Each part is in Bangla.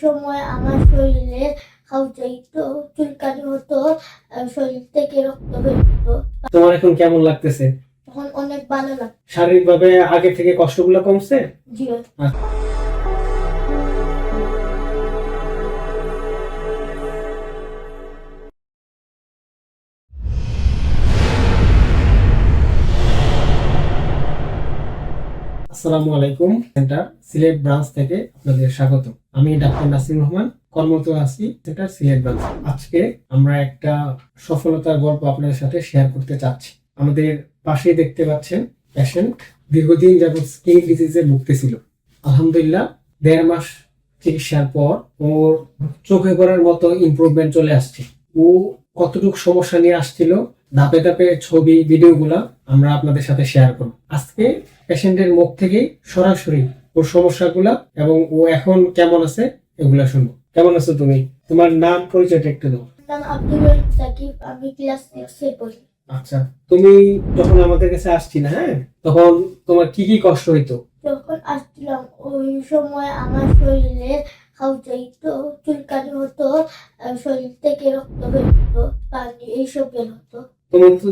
সময় আমার শরীরে খাউচাইতো, চুলকানি হতো, শরীর থেকে রক্ত বেরোতো। তোমার এখন কেমন লাগতেছে? তখন অনেক ভালো লাগতো। শারীরিকভাবে আগে থেকে কষ্টগুলো কমছে? জি। আসসালামু আলাইকুম। সেন্টার সিলেট ব্রাঞ্চ থেকে আপনাদের স্বাগত। আমি ডাক্তার নাসির রহমান, কর্মরত আছি সেন্টার সিলেট ব্রাঞ্চ। আজকে আমরা একটা সফলতার গল্প আপনাদের সাথে শেয়ার করতে চাচ্ছি। আমাদের পাশেই দেখতে পাচ্ছেন পেশেন্ট দীর্ঘদিন যাবত স্কিন ডিজিজে ভুগতেছিল। আলহামদুলিল্লাহ 1.5 মাস চিকিৎসার পর ওর চোখে পড়ার মতো ইমপ্রুভমেন্ট চলে আসছে। ও কতটুকু সমস্যা নিয়ে আসছিল, ধাপে ধাপে ছবি ভিডিওগুলা আমরা আপনাদের সাথে শেয়ার করব। আজকে পেশেন্টের মুখ থেকে সরাসরি ওর সমস্যাগুলা এবং ও এখন কেমন আছে এগুলা শুনবো। কেমন আছো তুমি? তোমার নাম পরিচয়টা একটু দাও। নাম আব্দুল সাকিব, আমি ক্লাস 6 এ পড়ি। আচ্ছা, তুমি যখন আমাদের কাছে আসছিলে, হ্যাঁ, তখন তোমার কি কি কষ্ট হইতো? যখন আসছিলাম ওই সময় আমার শরীরে খাউচাইতো, চুলকানি হতো, শরীর থেকে রক্ত বেরোতো, পানি এইসব বের হতো।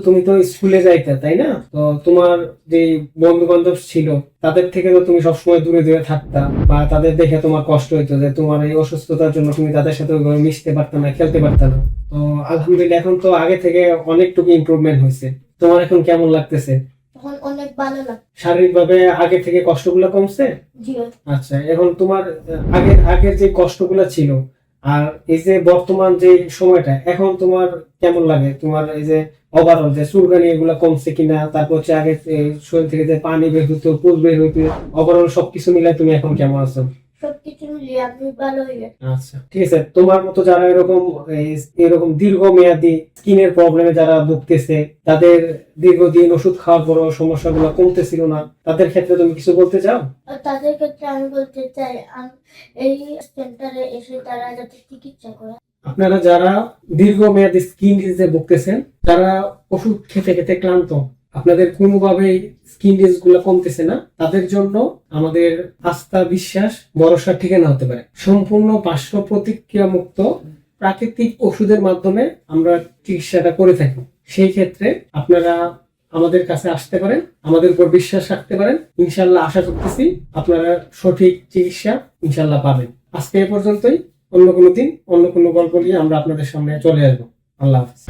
তুমি তো স্কুলে যাইতা, তাই না? তো তোমার যে বন্ধু বান্ধব ছিল তাদের থেকে তো তুমি সবসময় দূরে দূরে থাকতা, বা তাদের দেখে তোমার কষ্ট হইতো যে তোমার এই অসুস্থতার জন্য তুমি তাদের সাথে ওইভাবে মিশতে পারতা না, খেলতে পারতা না। তো আলহামদুলিল্লাহ এখন তো আগে থেকে অনেকটুকু ইমপ্রুভমেন্ট হয়েছে। তোমার এখন কেমন লাগতেছে? তখন অনেক ভালো লাগতো। শারীরিকভাবে আগে থেকে কষ্টগুলো কমছে? জি। আচ্ছা, এখন তোমার আগের যে কষ্টগুলো ছিল আর এই যে বর্তমান যে সময়টা, এখন তোমার কেমন লাগে? তোমার এই যে ওভারঅল যে চুলকানি এগুলো কমছে কিনা, তারপর হচ্ছে আগে শরীর থেকে যে পানি বের হতো, পুজ বের হতো, ওভারঅল সবকিছু মিলাই তুমি এখন কেমন আছো? সবকিছু মিলিয়ে আমি ভালো হয়ে গেছি। আচ্ছা, ঠিক আছে। তোমার মতো যারা এরকম দীর্ঘমেয়াদী স্কিনের প্রবলেমে যারা ভুগতেছে, তাদের দীর্ঘদিন ওষুধ খাওয়ার পরও সমস্যাগুলো কমতেছিল না, তাদের ক্ষেত্রে তুমি কিছু বলতে চাও? আর তাদের ক্ষেত্রে আমি বলতে চাই, এই সেন্টারে এসে তারা যাতে চিকিৎসা করে। আপনারা যারা দীর্ঘমেয়াদী স্কিন ডিজিজে ভুগতেছেন, যারা ওষুধ খেতে খেতে ক্লান্ত, আপনাদের কোনোভাবেই স্কিন ডিজিজ গুলো কমতেছে না, তাদের জন্য আমাদের আস্থা, বিশ্বাস, ভরসার ঠিকানা হতে পারে সম্পূর্ণ পার্শ্ব প্রতিক্রিয়া মুক্ত প্রাকৃতিক ওষুধের মাধ্যমে আমরা চিকিৎসাটা করে থাকি। সেই ক্ষেত্রে আপনারা আমাদের কাছে আসতে পারেন, আমাদের উপর বিশ্বাস রাখতে পারেন। ইনশাল্লাহ আশা করতেছি আপনারা সঠিক চিকিৎসা ইনশাল্লাহ পাবেন। আজকে এ পর্যন্তই। অন্য কোনো দিন অন্য কোনো গল্প নিয়ে আমরা আপনাদের সামনে চলে আসবো। আল্লাহ হাফেজ।